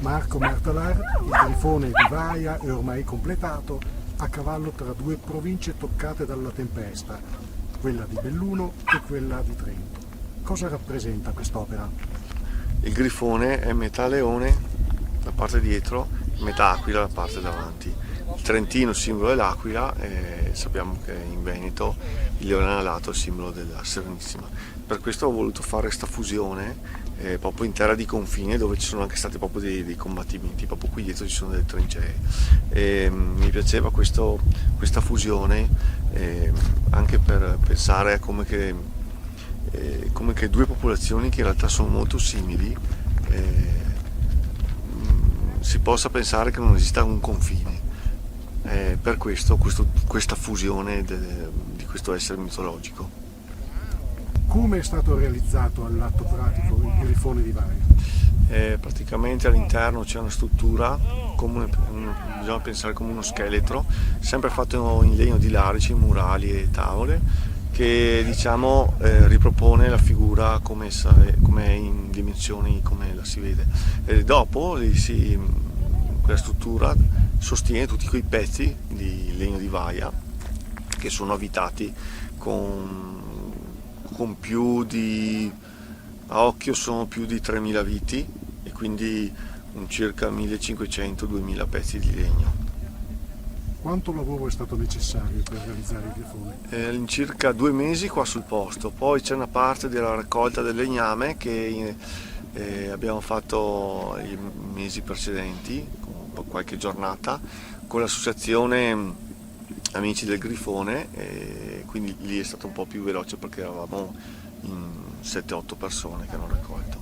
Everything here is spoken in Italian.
Marco Martalar, il grifone di Vaia è ormai completato, a cavallo tra due province toccate dalla tempesta, quella di Belluno e quella di Trento. Cosa rappresenta quest'opera? Il grifone è metà leone la parte dietro, metà aquila la parte davanti. Il Trentino, il simbolo dell'aquila, e sappiamo che in Veneto il leone alato è il simbolo della Serenissima. Per questo ho voluto fare questa fusione proprio in terra di confine, dove ci sono anche stati proprio dei combattimenti, proprio qui dietro ci sono delle trincee. Mi piaceva questa fusione anche per pensare a come che due popolazioni che in realtà sono molto simili si possa pensare che non esista un confine. Per questo questa fusione di questo essere mitologico. Come è stato realizzato all'atto pratico il grifone di Vaia? Praticamente all'interno c'è una struttura, bisogna pensare come uno scheletro, sempre fatto in legno di larici, murali e tavole, che diciamo ripropone la figura come è in dimensioni, come la si vede. E dopo quella struttura sostiene tutti quei pezzi di legno di Vaia che sono avvitati con a occhio sono più di 3.000 viti e quindi circa 1.500-2.000 pezzi di legno. Quanto lavoro è stato necessario per realizzare il grifone? All'incirca 2 mesi qua sul posto, poi c'è una parte della raccolta del legname che abbiamo fatto i mesi precedenti, qualche giornata, con l'associazione Amici del Grifone, e quindi lì è stato un po' più veloce perché eravamo in 7-8 persone che hanno raccolto.